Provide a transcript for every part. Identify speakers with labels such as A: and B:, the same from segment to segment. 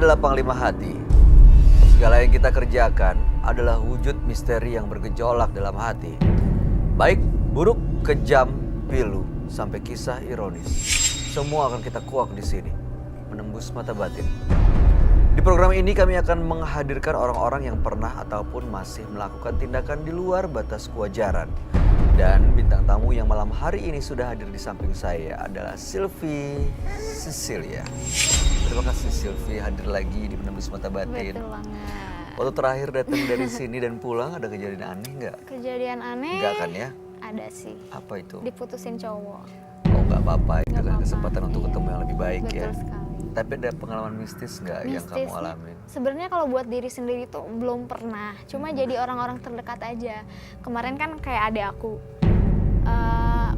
A: adalah Panglima Hati. Segala yang kita kerjakan adalah wujud misteri yang bergejolak dalam hati. Baik, buruk, kejam, pilu, sampai kisah ironis. Semua akan kita kuak di sini, menembus mata batin. Di program ini kami akan menghadirkan orang-orang yang pernah ataupun masih melakukan tindakan di luar batas kewajaran. Dan bintang tamu yang malam hari ini sudah hadir di samping saya adalah Sylvie Cecilia. Terima kasih Sylvie hadir lagi di Menembus Mata Batin.
B: Betul banget.
A: Waktu terakhir datang dari sini dan pulang ada kejadian aneh nggak?
B: Kejadian aneh?
A: Nggak kan ya?
B: Ada sih.
A: Apa itu?
B: Diputusin cowok.
A: Oh nggak apa-apa, itu
B: Nggak
A: kan
B: apa-apa,
A: kesempatan untuk
B: iya.
A: ketemu yang lebih baik ya.
B: Betul sekali.
A: Tapi ada pengalaman mistis nggak yang kamu
B: Mistis,
A: alamin?
B: sebenarnya kalau buat diri sendiri tuh belum pernah. Cuma jadi orang-orang terdekat aja. Kemarin kan kayak adik aku.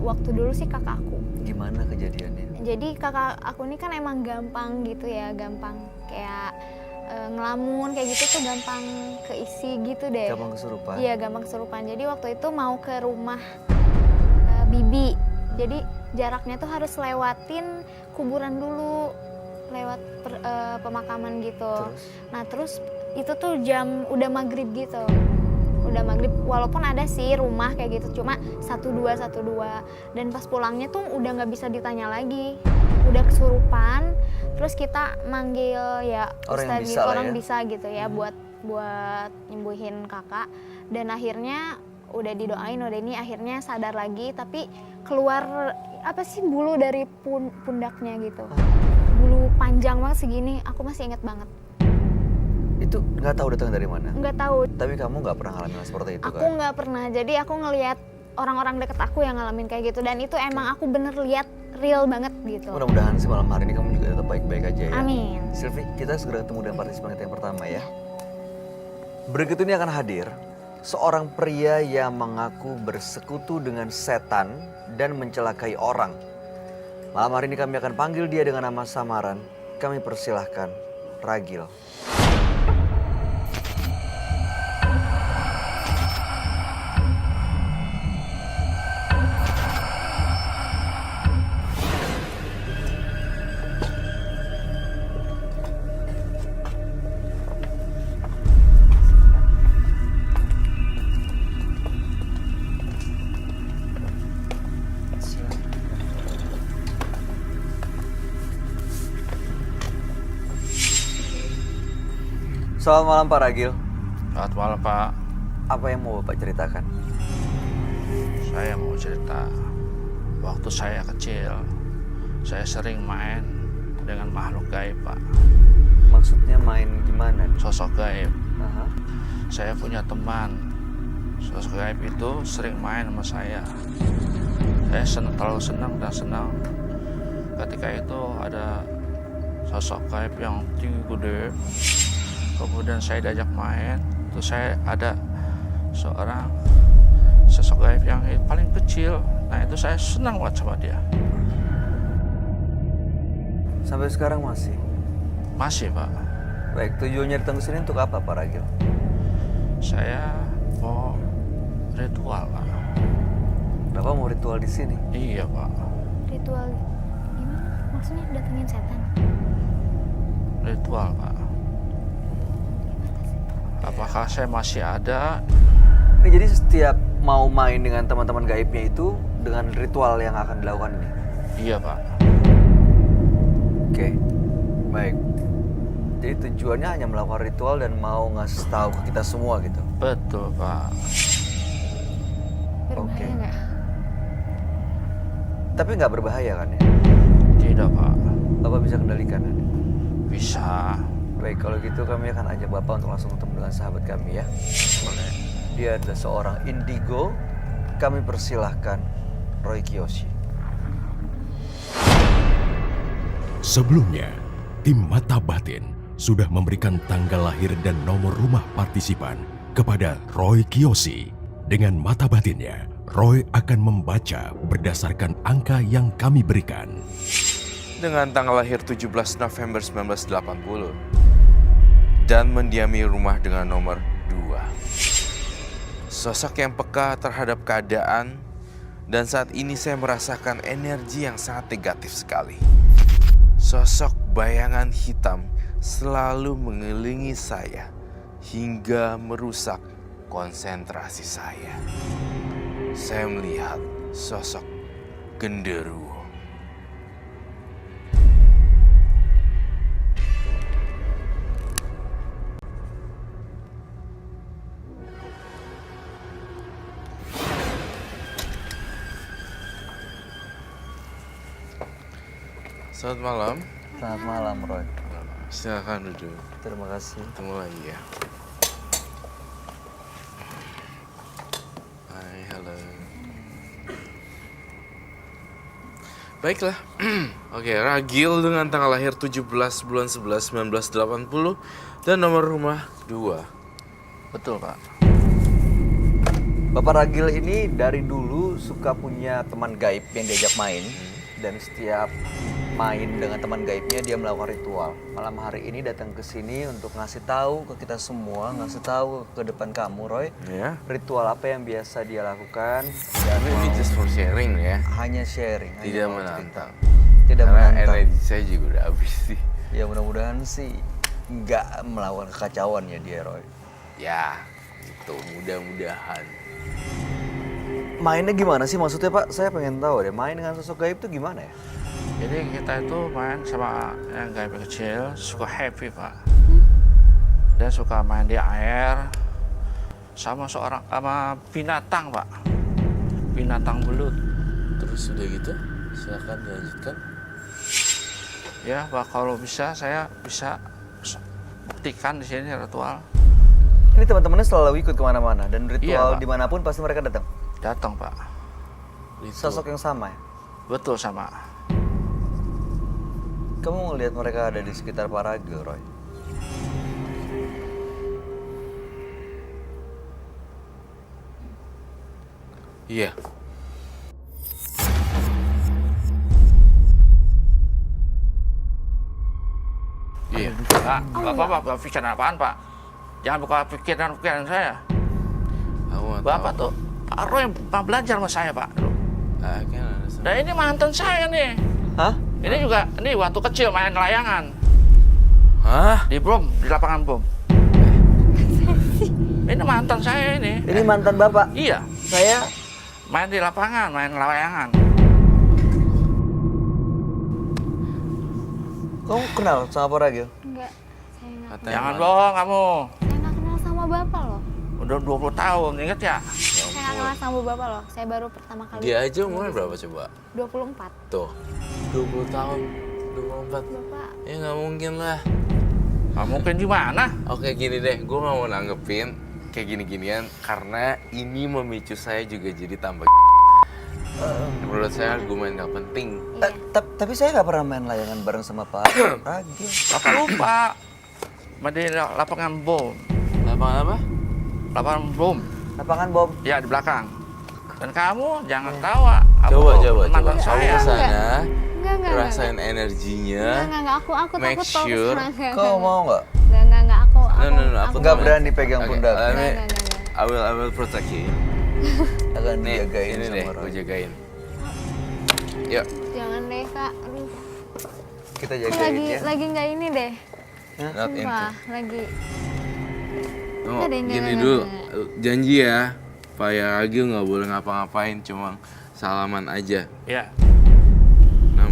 B: Waktu dulu sih kakak aku.
A: Gimana kejadiannya?
B: Jadi kakak aku ini kan emang gampang gitu ya, gampang kayak ngelamun kayak gitu tuh gampang keisi gitu deh.
A: Gampang kesurupan?
B: Iya, gampang kesurupan. Jadi waktu itu mau ke rumah bibi. Jadi jaraknya tuh harus lewatin kuburan dulu, lewat pemakaman gitu.
A: Terus?
B: Nah terus itu tuh jam udah maghrib gitu. Udah maghrib, walaupun ada sih rumah kayak gitu, cuma 1-2 dan pas pulangnya tuh udah nggak bisa ditanya lagi, udah kesurupan. Terus kita manggil ya
A: Orang yang
B: ustadz
A: bisa
B: gitu,
A: lah
B: orang
A: ya.
B: bisa gitu ya buat nyembuhin kakak. Dan akhirnya udah didoain, udah ini akhirnya sadar lagi, tapi keluar apa sih bulu dari pundaknya gitu, bulu panjang banget segini, aku masih inget banget.
A: Itu nggak tahu datang dari mana?
B: Nggak tahu.
A: Tapi kamu nggak pernah ngalamin hal seperti itu
B: Aku
A: kan?
B: nggak pernah, jadi aku ngelihat orang-orang deket aku yang ngalamin kayak gitu, dan itu emang aku bener lihat real banget gitu.
A: Mudah-mudahan sih malam hari ini kamu juga tetap baik-baik aja ya.
B: Amin.
A: Sylvie, kita segera ketemu dengan partisipan kita yang pertama ya. Berikut ini akan hadir seorang pria yang mengaku bersekutu dengan setan dan mencelakai orang. Malam hari ini kami akan panggil dia dengan nama samaran. Kami persilahkan Ragil. Selamat malam Pak Ragil.
C: Selamat malam Pak,
A: Apa yang mau Bapak ceritakan?
C: saya mau cerita. Waktu saya kecil, saya sering main dengan makhluk gaib Pak.
A: Maksudnya main gimana nih?
C: Sosok gaib.
A: Aha.
C: Saya punya teman, sosok gaib itu sering main sama saya. Saya terlalu senang dan senang. Ketika itu ada sosok gaib yang tinggi gede. Kemudian saya diajak main, terus saya ada seorang sosok gaib yang paling kecil. Nah itu saya senang banget sama dia.
A: Sampai sekarang masih?
C: Masih Pak,
A: Baik, tujuannya datang ke sini untuk apa Pak Ragil?
C: saya mau ritual Pak.
A: Bapak mau ritual di sini?
C: Iya Pak,
B: Ritual gimana? Maksudnya datengin setan?
C: ritual Pak. Apakah saya masih ada?
A: Ini jadi setiap mau main dengan teman-teman gaibnya itu dengan ritual yang akan dilakukan ini?
C: Iya Pak.
A: Oke, baik. Jadi tujuannya hanya melakukan ritual dan mau ngasih tahu ke kita semua gitu?
C: Betul Pak.
B: Berbahaya
A: Oke.
B: nggak?
A: Tapi nggak berbahaya kan ya?
C: Tidak Pak.
A: Bapak bisa kendalikan kan?
C: Bisa.
A: Baik, kalau gitu kami akan ajak Bapak untuk langsung ketemu dengan sahabat kami ya.
C: Boleh.
A: Dia adalah seorang indigo. Kami persilahkan Roy Kiyoshi.
D: Sebelumnya, tim Mata Batin sudah memberikan tanggal lahir dan nomor rumah partisipan kepada Roy Kiyoshi. Dengan mata batinnya, Roy akan membaca berdasarkan angka yang kami berikan.
E: Dengan tanggal lahir 17 November 1980 dan mendiami rumah dengan nomor 2. Sosok yang peka terhadap keadaan, dan saat ini saya merasakan energi yang sangat negatif sekali. Sosok bayangan hitam selalu mengelilingi saya hingga merusak konsentrasi saya. Saya melihat sosok genderuwo. Selamat malam.
A: Selamat malam, Roy.
E: Silakan duduk.
A: Terima kasih.
E: Ketemu lagi ya. Hai, halo. Baiklah. Oke, Ragil dengan tanggal lahir 17 bulan 11 1980 dan nomor rumah 2.
C: Betul, Pak.
A: Bapak Ragil ini dari dulu suka punya teman gaib yang diajak main. Dan setiap main dengan teman gaibnya dia melakukan ritual. Malam hari ini datang ke sini untuk ngasih tahu ke kita semua, ngasih tahu ke depan kamu, Roy.
E: Ya.
A: Ritual apa yang biasa dia lakukan dan
E: Ini just for sharing ya.
A: hanya sharing. hanya
E: Tidak
A: mau
E: menantang.
A: cerita. Tidak
E: Karena
A: menantang.
E: energi saya juga udah habis sih.
A: Ya mudah-mudahan sih nggak melakukan kekacauan ya dia, Roy.
E: Ya, itu mudah-mudahan.
A: Mainnya gimana sih maksudnya, Pak? Saya pengen tahu deh, main dengan sosok gaib itu gimana ya?
C: Jadi kita itu main sama yang gaib kecil, suka happy, Pak. Dia suka main di air sama binatang, Pak. Binatang belut.
E: Terus udah gitu, silakan dilanjutkan.
C: Ya, Pak, kalau bisa saya bisa buktikan di sini ritual.
A: Ini teman-temannya selalu ikut kemana-mana dan ritual
C: Pak.
A: dimanapun pasti mereka datang.
C: Datang, Pak.
A: Sosok yang sama ya?
C: Betul sama.
A: Kamu ngelihat mereka ada di sekitar Pak Ragil, Roy?
E: Iya. Iya.
C: Pak, Bapak pikiran apaan, Pak? Jangan buka pikiran saya.
E: Aku mau
C: Bapak
E: tahu.
C: tuh, Pak Roy belajar sama saya, Pak.
E: Ah, kan ada sama.
C: Nah, ini mantan saya nih.
A: Hah?
C: Ini juga, ini waktu kecil main layangan.
E: Hah?
C: Di lapangan bom. Ini mantan saya ini.
A: Ini mantan Bapak.
C: Iya,
A: Saya
C: main di lapangan, main layangan.
A: kamu kenal sama Pak Ragil?
B: Enggak, saya nggak.
E: Katanya
C: Jangan
E: mantan.
C: bohong kamu.
B: Saya nggak kenal sama bapak loh.
C: Udah 20 tahun, inget ya?
B: Saya nggak kenal sama bapak loh. Saya baru pertama kali.
E: Dia aja umurnya berapa coba?
B: 24.
E: Tuh. 20 tahun. 24.
B: Bapak.
E: Ya nggak mungkin lah.
C: Nggak mungkin gimana?
E: Oke gini deh, gue nggak mau nanggepin kayak gini-ginian karena ini memicu saya juga jadi tambah. Menurut saya argumen nggak penting.
B: Iya.
A: Tapi saya nggak pernah main layangan bareng sama Pak Ragil.
C: Bapak lupa. Main di lapangan bom.
E: Lapangan apa?
C: Lapangan bom.
A: Lapangan bom.
C: Ya, di belakang. Dan kamu jangan tawa.
E: Coba.
C: Mantan
E: Kamu
C: saya.
E: ke sana,
B: Enggak.
E: rasain energinya.
B: Enggak. Aku
E: Make
B: takut tau.
E: sure.
A: Kau mau nggak?
B: Enggak. Aku.
E: Aku
A: Nggak
E: tahu.
A: berani pegang
E: Oke,
A: pundak.
B: Enggak.
E: I will protect you.
A: Akan
E: Nih,
A: dijagain
E: ini
A: sama
E: deh,
A: Roy.
E: gue jagain. Yuk,
B: Jangan deh, Kak. Aduh.
A: Kita
B: Aku
A: jagain ya.
B: lagi nggak ini deh.
E: not into.
B: Sumpah, lagi.
E: Oh,
B: Nggak deh,
E: gini
B: nggak.
E: dulu, janji ya, Pak Ragil nggak boleh ngapa-ngapain, cuma salaman aja.
C: Ya.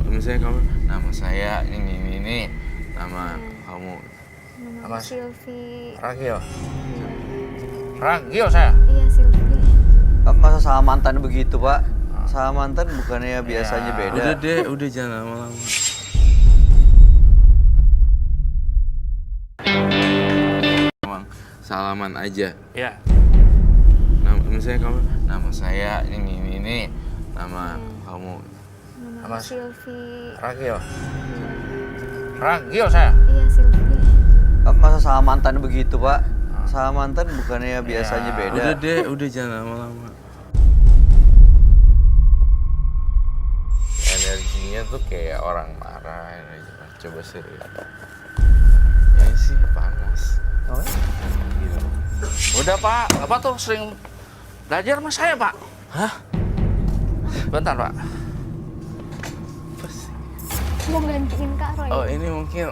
E: Misalnya kamu, nama saya ini, nama kamu.
B: Nama
C: Apa?
B: Silvi.
C: Ragil. Ragil saya.
B: Iya, Silvi.
A: Masa sama mantan begitu, Pak? Sama mantan bukannya biasanya
C: Ya,
A: beda.
E: Udah deh, udah jangan lama-lama. Emang salaman aja.
C: Ya.
E: Misalnya kamu, nama saya ini, nama kamu.
B: Nama
C: Apa?
B: Silvi.
C: Ragil. Ragil saya.
B: Iya, Silvi.
A: Masa sama mantan begitu, Pak? Sama mantan bukannya biasanya
C: Ya,
A: beda.
E: Udah deh, udah jangan lama-lama. Energinya tuh kayak orang marah. Coba serius. Ini sih panas.
A: Oh,
E: Gitu.
C: Udah, Pak. Bapak tuh sering belajar sama saya, Pak.
E: Hah?
C: Bentar, Pak.
E: Apa sih?
B: Mau gantiin Kak Roy.
E: Oh ini mungkin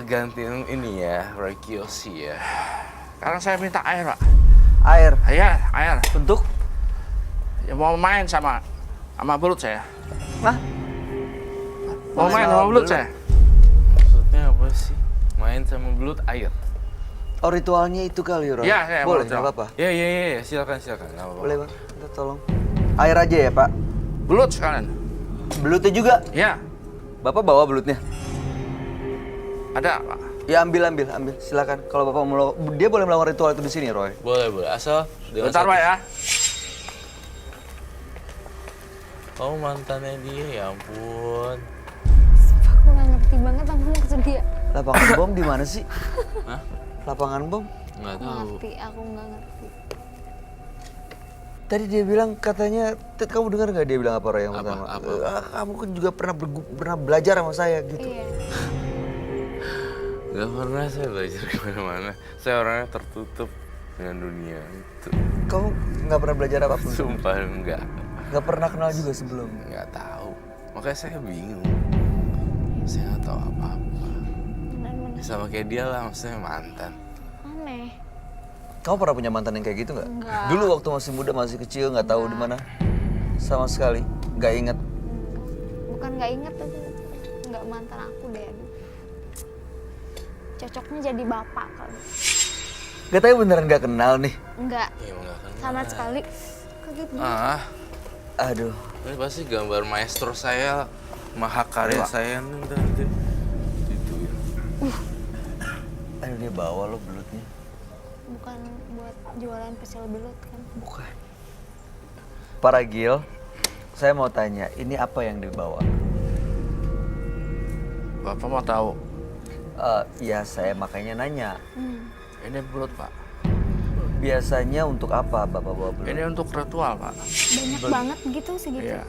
E: gantiin ini ya, Roy Kiyoshi ya.
C: Sekarang saya minta air, Pak.
A: Air.
C: Iya, air.
A: Untuk?
C: Ya, mau main sama belut saya.
A: Hah?
C: Mau main sama belut saya.
E: Maksudnya apa sih? Main sama belut air?
A: Oh, ritualnya itu kali, Roy.
C: Iya, saya
A: boleh,
C: mau
A: nggak apa-apa.
E: Iya, silakan, nggak apa-apa.
A: Boleh, Bang. Kita tolong. Air aja ya, Pak.
C: Belut sekalian.
A: Belutnya juga.
C: Ya,
A: Bapak bawa belutnya?
C: ada, Pak.
A: Ya, ambil. Silakan. Kalau Bapak mau, dia boleh melakukan ritual itu di sini, Roy.
E: Boleh, asal dengan
C: Bentar, Pak ya.
E: Oh, mantannya dia, ya ampun.
B: Sumpah aku nggak ngerti banget aku maksud dia.
A: Lapangan bom di mana sih?
E: Hah?
A: Lapangan bom?
E: Nggak
B: Nggak
E: tahu.
B: ngerti, aku nggak ngerti.
A: Tadi dia bilang katanya, Ted, kamu dengar nggak dia bilang apa, Roy, yang
E: Apa?
A: pertama?
E: Apa?
A: Kamu kan juga pernah belajar sama saya gitu.
B: Iya.
E: Nggak pernah saya belajar kemana-mana. Saya orangnya tertutup dengan dunia itu.
A: Kamu nggak pernah belajar apapun?
E: Sumpah enggak.
A: Nggak pernah kenal juga sebelum?
E: Nggak tahu. Makanya saya bingung. Saya nggak tahu apa-apa.
B: Benar-benar
E: Sama kayak dia lah, maksudnya mantan.
B: aneh.
A: Kamu pernah punya mantan yang kayak gitu nggak?
B: Enggak.
A: Dulu waktu masih muda, masih kecil, nggak tahu di mana? Sama sekali, nggak inget.
B: Bukan nggak inget tapi nggak mantan aku deh. Aduh. Cocoknya jadi bapak kali.
A: Gak tahu beneran nggak kenal nih.
B: Enggak,
E: Iya, nggak kenal.
B: sama sekali. Kaget banget.
E: Ah,
A: Aduh,
E: ini pasti gambar maestro saya, mahakarya saya nanti. Itu ya.
A: aduh dia bawa lo belutnya.
B: Bukan buat jualan pecel belut kan.
A: Bukan. Para Gil, saya mau tanya, ini apa yang dibawa?
C: Bapak mau tahu?
A: Ya saya makanya nanya.
C: Ini belut, Pak.
A: Biasanya untuk apa Bapak bawa belut?
C: Ini untuk ritual, Pak.
B: Banyak banget gitu segitu.
C: Iya.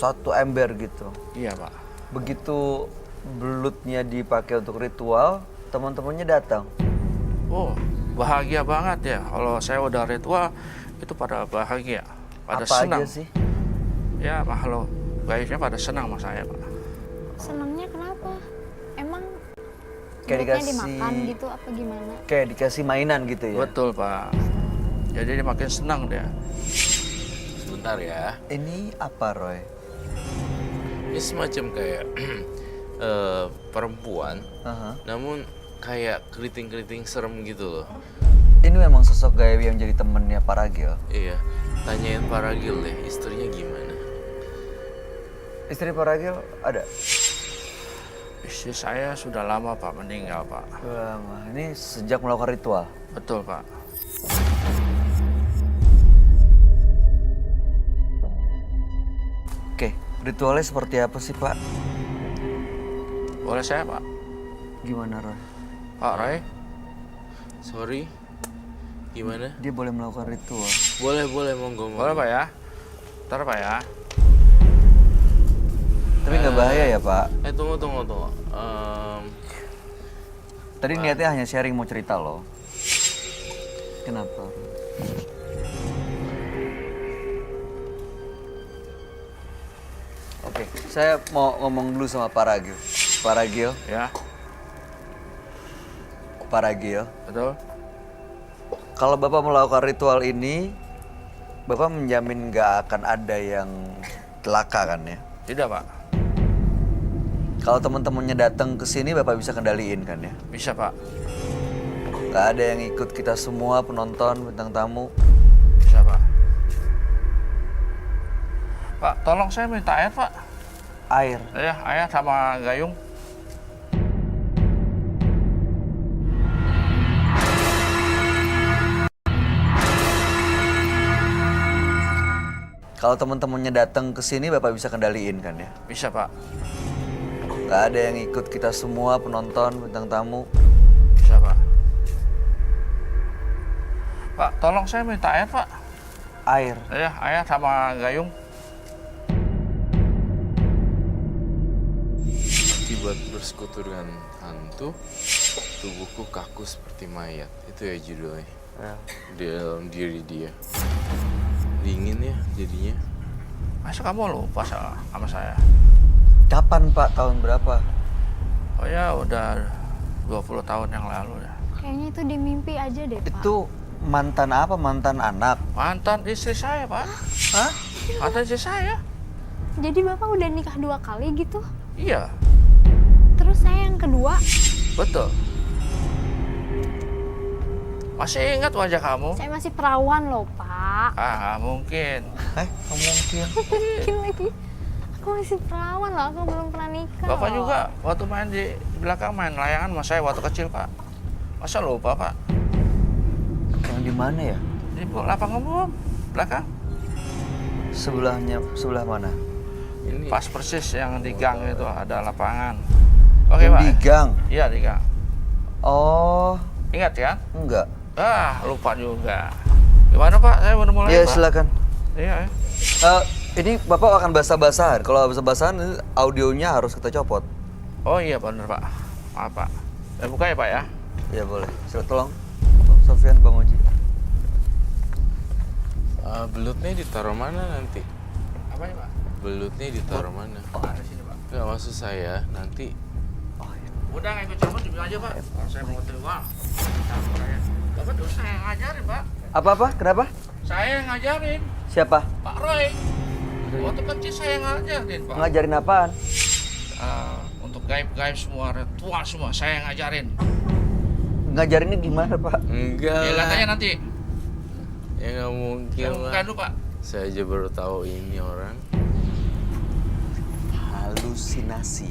A: Satu ember gitu.
C: Iya, Pak.
A: Begitu belutnya dipakai untuk ritual, teman-temannya datang.
C: Oh, bahagia banget ya. Kalau saya udah ritual, itu pada bahagia. Pada
A: Apa
C: senang.
A: aja sih?
C: Ya, makhluk gaibnya pada senang sama saya, Pak.
B: Senangnya kenapa? Emang
A: Kayak
B: belutnya
A: dikasih-
B: dimakan gitu apa gimana?
A: Kayak dikasih mainan gitu ya?
C: Betul, Pak. Jadi dia makin senang dia.
E: Sebentar ya.
A: Ini apa, Roy?
E: Ini semacam kayak perempuan,
A: Aha.
E: namun kayak keriting-keriting serem gitu loh.
A: Ini memang sosok gaib yang jadi temennya para Gil.
E: Iya, tanyain para Gil deh, istrinya gimana?
A: Istri para Gil ada?
C: Istri saya sudah lama, Pak, meninggal, Pak.
A: Lama. Ini sejak melakukan ritual.
C: Betul, Pak.
A: Oke, ritualnya seperti apa sih, Pak?
C: Boleh saya, Pak?
A: Gimana, Roy?
C: Pak Roy?
E: Sorry, gimana?
A: Dia boleh melakukan ritual.
E: Boleh, monggo.
C: Boleh, Pak ya? Ntar, Pak ya?
A: Tapi nggak bahaya ya, Pak?
E: Tunggu.
A: Tadi niatnya hanya sharing, mau cerita loh. Kenapa? Oke, saya mau ngomong dulu sama Para Gil. Para Gil,
C: Ya,
A: Para Gil.
C: betul.
A: Kalau Bapak melakukan ritual ini, Bapak menjamin nggak akan ada yang celaka kan ya?
C: Tidak, Pak.
A: Kalau teman-temannya datang ke sini, Bapak bisa kendaliin kan ya?
C: Bisa, Pak.
A: Nggak ada yang ikut kita semua, penonton, bintang tamu.
C: Bisa, Pak. Pak, tolong saya minta air, Pak.
A: Air.
C: Ya, air sama gayung.
A: Kalau teman-temannya datang ke sini, Bapak bisa kendaliin kan ya?
C: Bisa, Pak.
A: Nggak ada yang ikut kita semua, penonton, bintang tamu.
C: Bisa, Pak. Pak, tolong saya minta air, Pak.
A: Air.
C: Ya, air sama gayung.
E: Akibat bersekutu dengan hantu, tubuhku kaku seperti mayat. Itu ya judulnya.
A: Ya.
E: Di dalam diri dia. Dingin ya jadinya.
C: Masa kamu lupa sama saya?
A: Kapan Pak? Tahun berapa?
C: Oh ya, udah 20 tahun yang lalu ya.
B: Kayaknya itu di mimpi aja deh, Pak.
A: Itu mantan apa? Mantan anak?
C: Mantan istri saya, Pak.
A: Hah?
C: Mantan istri saya.
B: Jadi Bapak udah nikah 2 kali gitu?
C: Iya,
B: Terus saya yang kedua,
C: betul. Masih ingat wajah kamu?
B: saya masih perawan loh, Pak.
C: Ah, nggak mungkin.
A: Nggak mungkin.
B: Mungkin lagi. Aku masih perawan loh, aku belum pernah nikah.
C: Bapak
B: loh.
C: juga waktu main di belakang main layangan sama saya waktu kecil, Pak. Masa lupa, Pak?
A: Yang di mana ya?
C: Di lapangan bom, belakang.
A: Sebelah mana?
E: Ini
C: Pas persis yang di gang itu ada lapangan. Oke,
A: Yang
C: Pak.
A: di gang.
C: Iya, di gang.
A: Oh,
C: Ingat ya?
A: enggak.
C: Ah, lupa juga. Gimana, Pak? Saya udah mulai,
A: Ya,
C: Pak.
A: silakan.
C: Iya, ya.
A: Ini Bapak akan basah-basahan. Kalau basah-basahan, ini audionya harus kita copot.
C: Oh iya, bener, Pak. Maaf, Pak. Saya buka ya, Pak ya?
A: Ya boleh. Silakan tolong. Sofyan, Bang Oji.
E: belutnya ditaruh mana nanti?
C: Apa ya, Pak?
E: Belutnya ditaruh mana?
C: Ada sini, Pak.
E: Nggak, maksud saya nanti
C: Udah nggak ikut campur, dibilang aja, Pak. Kalau saya mau ngerti uang, campur aja. Bapak tuh saya yang ngajarin, Pak.
A: Apa-apa? Kenapa?
C: Saya yang ngajarin,
A: Siapa?
C: Pak Roy. Waktu kecil saya yang ngajarin, Pak.
A: Ngajarin apaan?
C: Untuk gaib-gaib semua, ritual semua, saya yang ngajarin.
A: Ngajarinnya gimana, Pak?
E: enggak
C: Ya, lihat
E: lah.
C: aja nanti.
E: Ya nggak mungkin
C: Saya
E: lah.
C: bukain dulu, Pak.
E: Saya aja baru tahu ini orang.
A: Halusinasi.